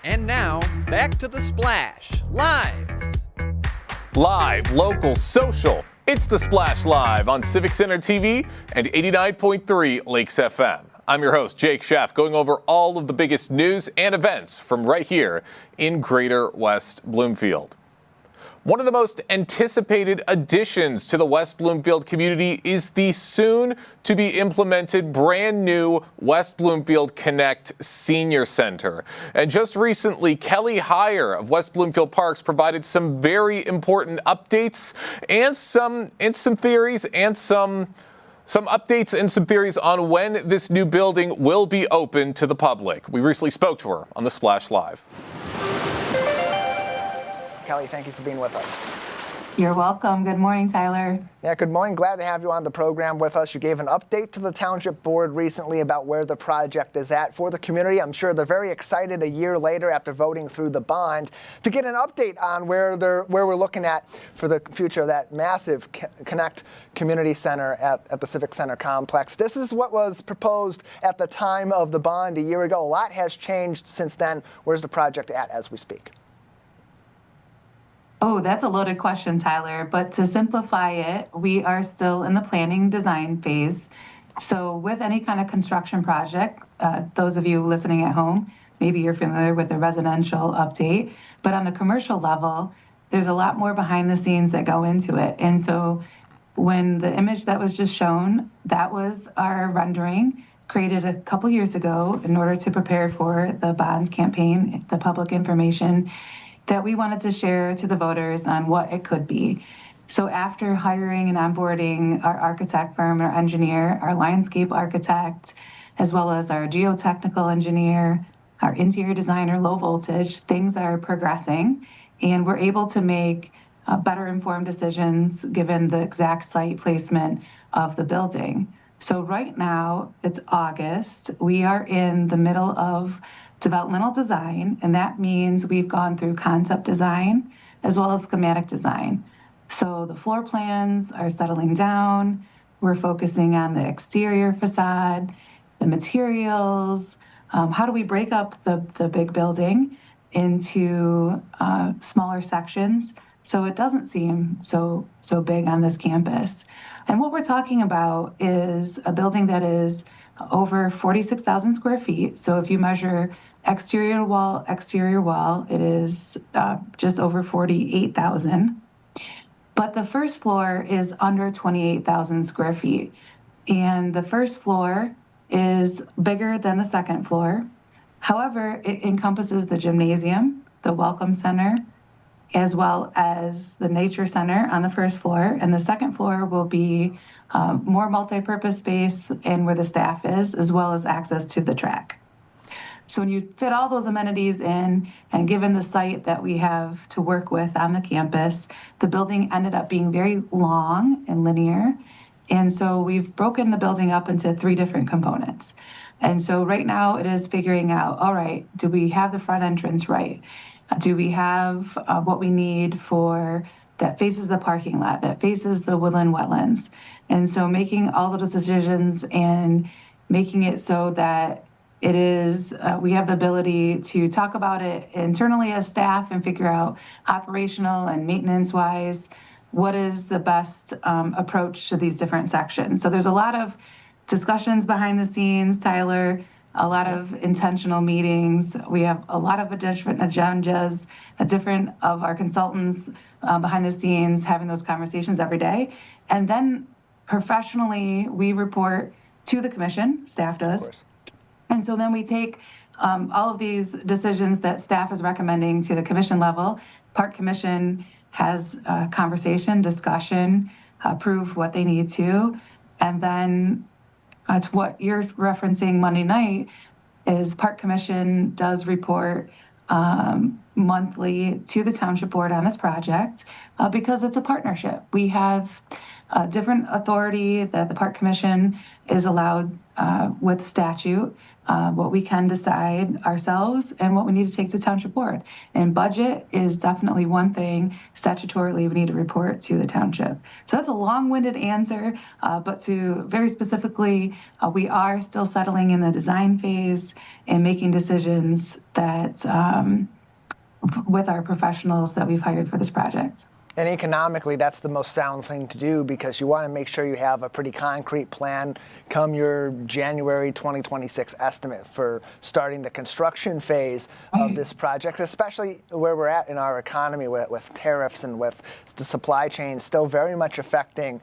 And now, back to The Splash, live. Live, local, social. It's The Splash Live on Civic Center TV and 89.3 Lakes FM. I'm your host, Jake Schaff, going over all of the biggest news and events from right here in Greater West Bloomfield. One of the most anticipated additions to the West Bloomfield community is the soon-to-be-implemented brand-new West Bloomfield Connect Senior Center. And just recently, Kelly Heyer of West Bloomfield Parks provided some very important updates and some theories and some updates and some theories on when this new building will be open to the public. We recently spoke to her on The Splash Live. Kelly, thank you for being with us. You're welcome. Good morning, Tyler. Yeah, good morning. Glad to have you on the program with us. You gave an update to the Township Board recently about where the project is at for the community. I'm sure they're very excited a year later after voting through the bond to get an update on where we're looking at for the future of that massive Connect Community Center at the Civic Center complex. This is what was proposed at the time of the bond a year ago. A lot has changed since then. Where's the project at as we speak? Oh, that's a loaded question, Tyler. But to simplify it, we are still in the planning design phase. So with any kind of construction project, those of you listening at home, maybe you're familiar with the residential update, but on the commercial level, there's a lot more behind the scenes that go into it. And so when the image that was just shown, that was our rendering created a couple years ago in order to prepare for the bond campaign, the public information that we wanted to share to the voters on what it could be. So after hiring and onboarding our architect firm, our engineer, our landscape architect, as well as our geotechnical engineer, our interior designer, low voltage, things are progressing, and we're able to make better informed decisions given the exact site placement of the building. So right now, it's August. We are in the middle of developmental design, and that means we've gone through concept design as well as schematic design. So the floor plans are settling down. We're focusing on the exterior facade, the materials. How do we break up the big building into smaller sections so it doesn't seem so big on this campus? And what we're talking about is a building that is over 46,000 square feet. So if you measure exterior wall, it is just over 48,000. But the first floor is under 28,000 square feet. And the first floor is bigger than the second floor. However, it encompasses the gymnasium, the welcome center, as well as the nature center on the first floor. And the second floor will be more multi-purpose space and where the staff is, as well as access to the track. So when you fit all those amenities in, and given the site that we have to work with on the campus, the building ended up being very long and linear. And so we've broken the building up into 3 different components. And so right now it is figuring out, all right, do we have the front entrance right? Do we have what we need for that faces the parking lot, that faces the woodland wetlands? And so making all those decisions and making it so that it is, we have the ability to talk about it internally as staff and figure out operational and maintenance wise, what is the best approach to these different sections. So there's a lot of discussions behind the scenes, Tyler, a lot of intentional meetings. We have a lot of different agendas, different of our consultants behind the scenes having those conversations every day. And then professionally, we report to the commission, staff does. And so then we take all of these decisions that staff is recommending to the commission level. Park Commission has conversation, discussion, approve what they need to. And then it's what you're referencing Monday night is Park Commission does report monthly to the Township Board on this project because it's a partnership. We have different authority that the Park Commission is allowed with statute, what we can decide ourselves and what we need to take to Township Board. And budget is definitely one thing. Statutorily, we need to report to the township. So that's a long-winded answer, but to very specifically, we are still settling in the design phase and making decisions that with our professionals that we've hired for this project. And economically, that's the most sound thing to do because you want to make sure you have a pretty concrete plan come your January 2026 estimate for starting the construction phase of this project, especially where we're at in our economy with tariffs and with the supply chain still very much affecting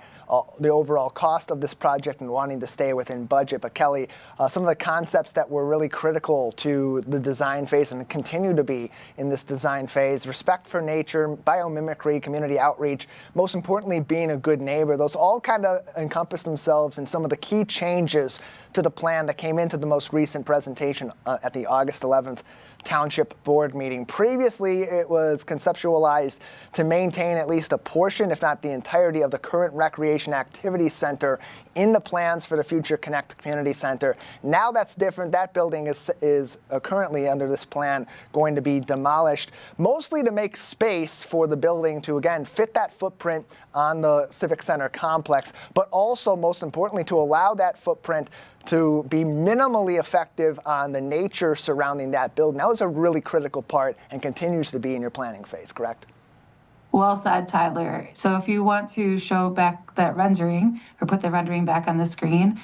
the overall cost of this project and wanting to stay within budget. But Kelly, some of the concepts that were really critical to the design phase and continue to be in this design phase, respect for nature, biomimicry, community outreach, most importantly, being a good neighbor, those all kind of encompass themselves in some of the key changes to the plan that came into the most recent presentation at the August 11th Township Board meeting. Previously, it was conceptualized to maintain at least a portion, if not the entirety, of the current Recreation Activity Center in the plans for the future Connect Community Center. Now that's different. That building is currently under this plan going to be demolished, mostly to make space for the building to, again, fit that footprint on the Civic Center complex, but also, most importantly, to allow that footprint to be minimally effective on the nature surrounding that building. That was a really critical part and continues to be in your planning phase, correct? Well said, Tyler. So if you want to show back that rendering or put the rendering back on the screen,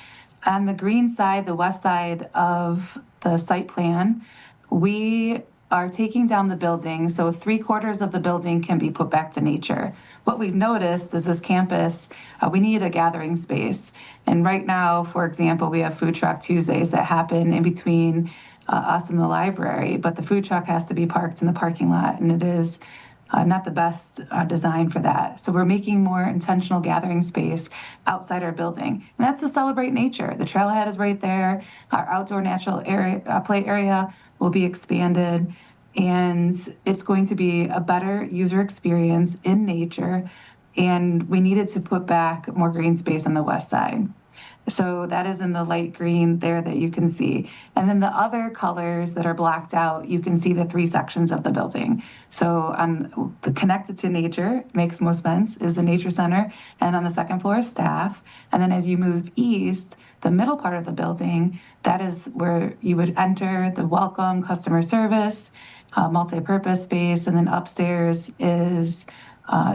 on the green side, the west side of the site plan, we are taking down the building. So 3/4 of the building can be put back to nature. What we've noticed is this campus, we need a gathering space. And right now, for example, we have Food Truck Tuesdays that happen in between us and the library, but the food truck has to be parked in the parking lot, and it is not the best design for that. So we're making more intentional gathering space outside our building. And that's to celebrate nature. The trailhead is right there. Our outdoor natural area, play area will be expanded. And it's going to be a better user experience in nature. And we needed to put back more green space on the west side. So that is in the light green there that you can see. And then the other colors that are blacked out, you can see the 3 sections of the building. So the connected to nature makes most sense is the nature center. And on the second floor is staff. And then as you move east, the middle part of the building, that is where you would enter the welcome customer service, multi-purpose space. And then upstairs is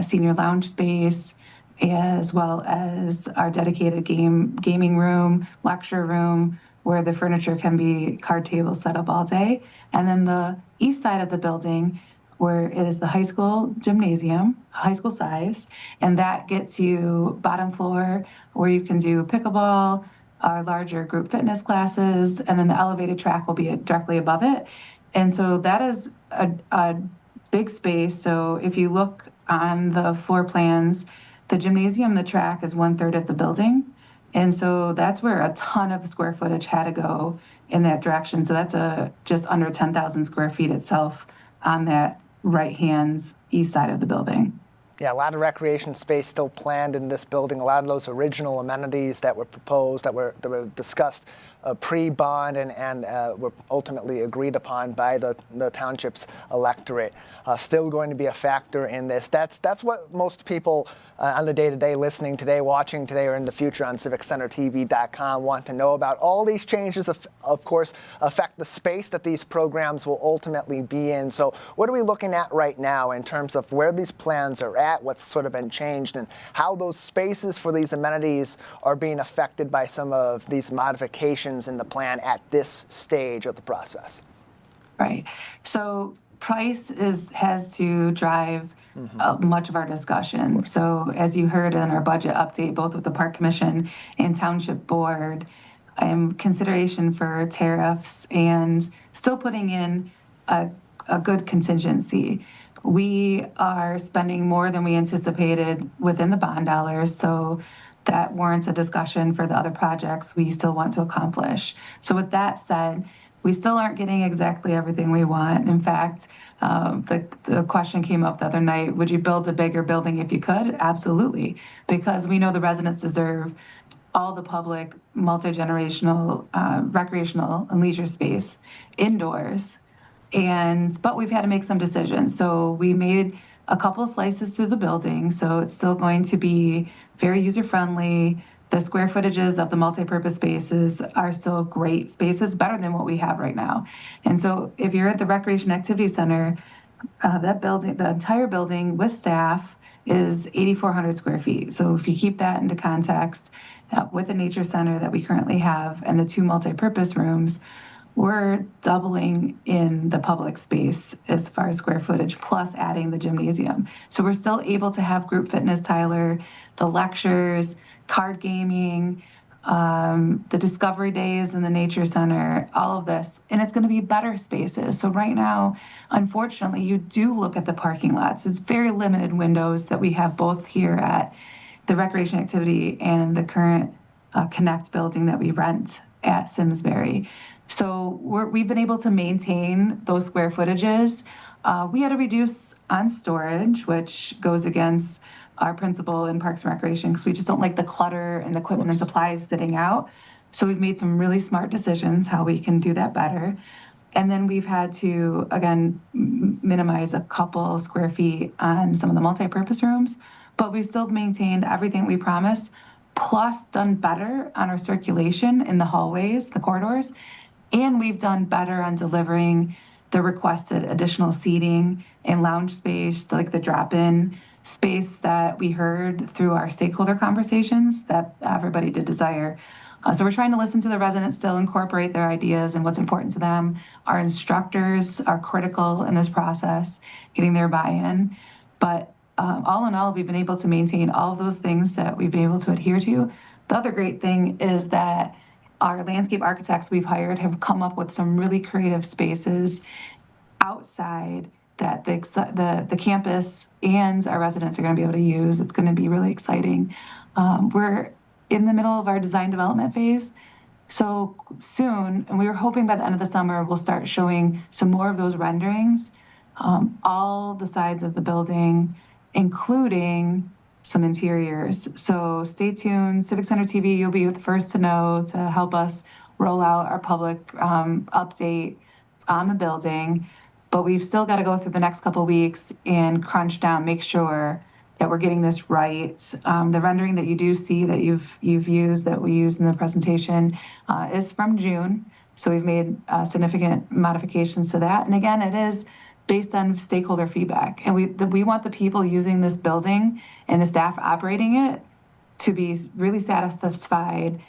senior lounge space, as well as our dedicated gaming room, lecture room, where the furniture can be card tables set up all day. And then the east side of the building, where it is the high school gymnasium, high school size, and that gets you bottom floor where you can do pickleball, our larger group fitness classes, and then the elevated track will be directly above it. And so that is a big space. So if you look on the floor plans, the gymnasium, the track is 1/3 of the building. And so that's where a ton of square footage had to go in that direction. So that's just under 10,000 square feet itself on that right-hand east side of the building. Yeah, a lot of recreation space still planned in this building. A lot of those original amenities that were proposed, that were discussed pre-bond and were ultimately agreed upon by the township's electorate, still going to be a factor in this. That's what most people on the day-to-day listening today, watching today, or in the future on CivicCenterTV.com want to know about. All these changes, of course, affect the space that these programs will ultimately be in. So what are we looking at right now in terms of where these plans are at, what's sort of been changed, and how those spaces for these amenities are being affected by some of these modifications in the plan at this stage of the process? Right. So price has to drive much of our discussion. So as you heard in our budget update, both with the Park Commission and Township Board, consideration for tariffs and still putting in a good contingency. We are spending more than we anticipated within the bond dollars, so that warrants a discussion for the other projects we still want to accomplish. So with that said, we still aren't getting exactly everything we want. In fact, the question came up the other night, would you build a bigger building if you could? Absolutely, because we know the residents deserve all the public, multi-generational, recreational and leisure space indoors. But we've had to make some decisions. So we made a couple slices through the building, so it's still going to be very user-friendly. The square footages of the multi-purpose spaces are still great spaces, better than what we have right now. And so if you're at the Recreation Activity Center, that building, the entire building with staff, is 8,400 square feet. So if you keep that into context, with the nature center that we currently have and the 2 multi-purpose rooms, we're doubling in the public space as far as square footage, plus adding the gymnasium. So we're still able to have group fitness, Tyler, the lectures, card gaming, the discovery days in the nature center, all of this. And it's going to be better spaces. So right now, unfortunately, you do look at the parking lots. It's very limited windows that we have both here at the Recreation Activity and the current Connect building that we rent at Simsbury. So we've been able to maintain those square footages. We had to reduce on storage, which goes against our principle in Parks and Recreation, because we just don't like the clutter and the equipment and supplies sitting out. So we've made some really smart decisions how we can do that better. And then we've had to, again, minimize a couple square feet on some of the multi-purpose rooms, but we've still maintained everything we promised, plus done better on our circulation in the hallways, the corridors. And we've done better on delivering the requested additional seating and lounge space, like the drop-in space that we heard through our stakeholder conversations that everybody did desire. So we're trying to listen to the residents, still incorporate their ideas and what's important to them. Our instructors are critical in this process, getting their buy-in. But all in all, we've been able to maintain all of those things that we've been able to adhere to. The other great thing is that our landscape architects we've hired have come up with some really creative spaces outside that the campus and our residents are going to be able to use. It's going to be really exciting. We're in the middle of our design development phase. So soon, and we were hoping by the end of the summer, we'll start showing some more of those renderings, all the sides of the building, including some interiors. So stay tuned. Civic Center TV, you'll be the first to know to help us roll out our public update on the building. But we've still got to go through the next couple of weeks and crunch down, make sure that we're getting this right. The rendering that you do see that you've used, that we used in the presentation, is from June. So we've made significant modifications to that. And again, it is based on stakeholder feedback. And we want the people using this building and the staff operating it to be really satisfied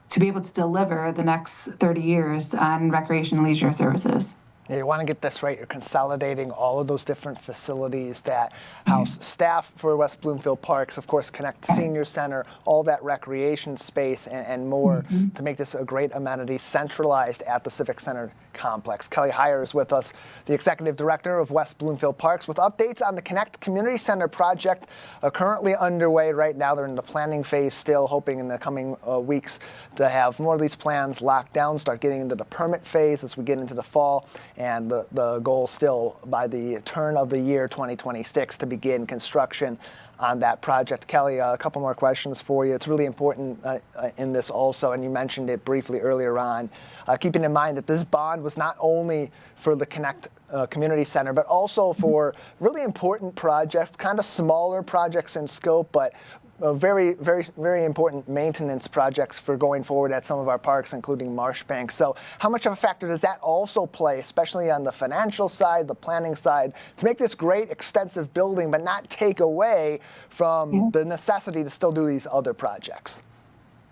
to be able to deliver the next 30 years on recreation and leisure services. Yeah, you want to get this right. You're consolidating all of those different facilities that house staff for West Bloomfield Parks, of course, Connect Senior Center, all that recreation space and more to make this a great amenity centralized at the Civic Center complex. Kelly Heyer is with us, the Executive Director of West Bloomfield Parks, with updates on the Connect Community Center project currently underway right now. They're in the planning phase still, hoping in the coming weeks to have more of these plans locked down, start getting into the permit phase as we get into the fall. And the goal still by the turn of the year 2026 to begin construction on that project. Kelly, a couple more questions for you. It's really important in this also, and you mentioned it briefly earlier on, keeping in mind that this bond was not only for the Connect Community Center, but also for really important projects, kind of smaller projects in scope, but very, very, very important maintenance projects for going forward at some of our parks, including Marshbank. So how much of a factor does that also play, especially on the financial side, the planning side, to make this great extensive building, but not take away from the necessity to still do these other projects?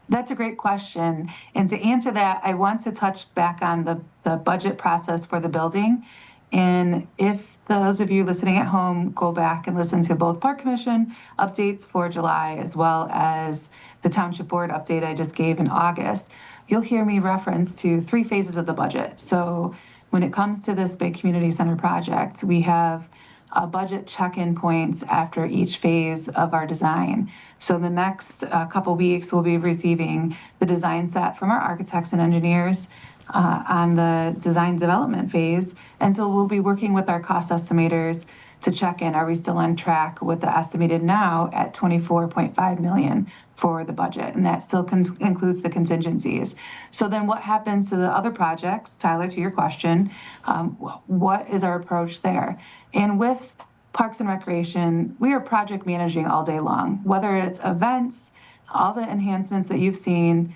That's a great question. And to answer that, I want to touch back on the budget process for the building. And if those of you listening at home go back and listen to both Park Commission updates for July, as well as the Township Board update I just gave in August, you'll hear me reference to 3 phases of the budget. So when it comes to this big community center project, we have budget check-in points after each phase of our design. So the next couple weeks, we'll be receiving the design set from our architects and engineers on the design development phase. And so we'll be working with our cost estimators to check in. Are we still on track with the estimated now at $24.5 million for the budget? And that still includes the contingencies. So then what happens to the other projects? Tyler, to your question, what is our approach there? And with Parks and Recreation, we are project managing all day long, whether it's events, all the enhancements that you've seen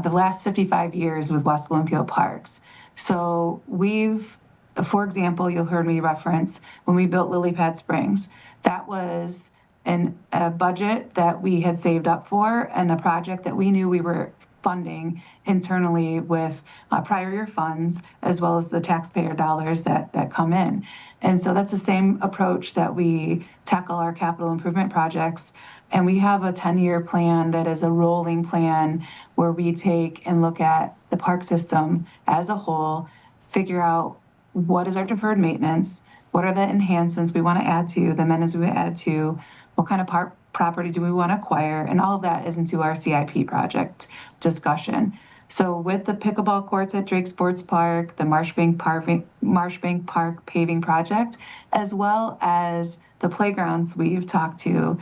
the last 55 years with West Bloomfield Parks. So we've, for example, you'll hear me reference when we built Lily Pad Springs. That was a budget that we had saved up for and a project that we knew we were funding internally with prior year funds, as well as the taxpayer dollars that come in. And so that's the same approach that we tackle our capital improvement projects. And we have a 10-year plan that is a rolling plan where we take and look at the park system as a whole, figure out what is our deferred maintenance, what are the enhancements we want to add to, the amenities we add to, what kind of park property do we want to acquire, and all of that is into our CIP project discussion. So with the pickleball courts at Drake Sports Park, the Marshbank Park paving project, as well as the playgrounds we've talked to,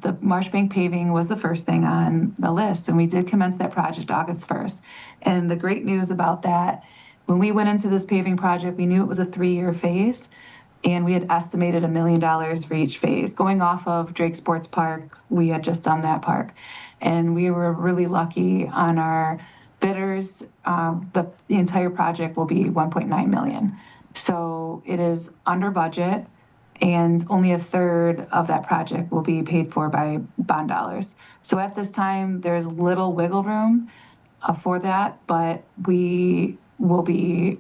the Marshbank paving was the first thing on the list, and we did commence that project August 1st. And the great news about that, when we went into this paving project, we knew it was a 3-year phase, and we had estimated $1 million for each phase. Going off of Drake Sports Park, we had just done that park. And we were really lucky on our bidders. The entire project will be $1.9 million. So it is under budget, and only 1/3 of that project will be paid for by bond dollars. So at this time, there's little wiggle room for that, but we will be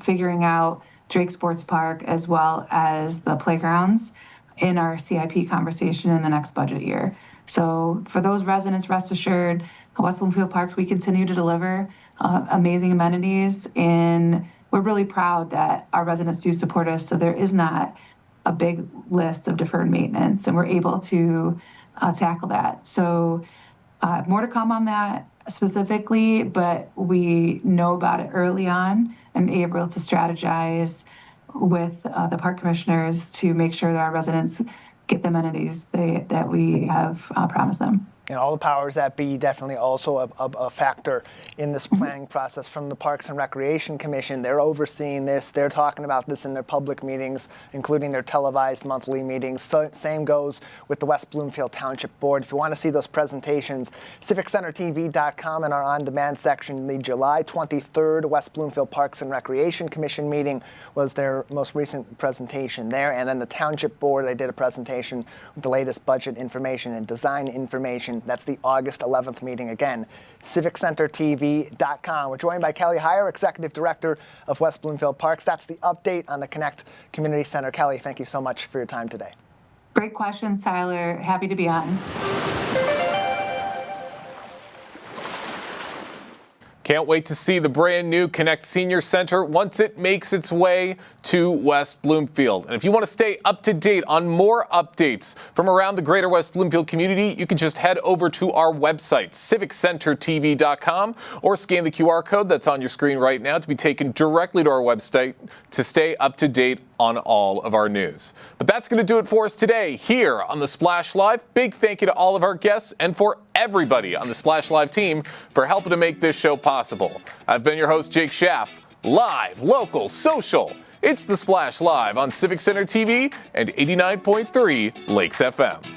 figuring out Drake Sports Park as well as the playgrounds in our CIP conversation in the next budget year. So for those residents, rest assured, West Bloomfield Parks, we continue to deliver amazing amenities, and we're really proud that our residents do support us. So there is not a big list of deferred maintenance, and we're able to tackle that. So more to come on that specifically, but we know about it early on and able to strategize with the park commissioners to make sure that our residents get the amenities that we have promised them. And all the powers that be definitely also a factor in this planning process from the Parks and Recreation Commission. They're overseeing this. They're talking about this in their public meetings, including their televised monthly meetings. So, same goes with the West Bloomfield Township Board. If you want to see those presentations, civiccentertv.com in our on-demand section. The July 23rd West Bloomfield Parks and Recreation Commission meeting was their most recent presentation there. And then the Township Board, they did a presentation with the latest budget information and design information information. That's the August 11th meeting. Again, civiccentertv.com. We're joined by Kelly Heyer, Executive Director of West Bloomfield Parks. That's the update on the Connect Community Center. Kelly, thank you so much for your time today. Great questions, Tyler. Happy to be on. Can't wait to see the brand new Connect Senior Center once it makes its way to West Bloomfield. And if you want to stay up to date on more updates from around the Greater West Bloomfield community, you can just head over to our website, civiccentertv.com, or scan the QR code that's on your screen right now to be taken directly to our website to stay up to date on all of our news. But that's going to do it for us today here on the Splash Live. Big thank you to all of our guests and for everybody on the Splash Live team for helping to make this show possible. I've been your host, Jake Schaff. Live, local, social. It's the Splash Live on Civic Center TV and 89.3 Lakes FM.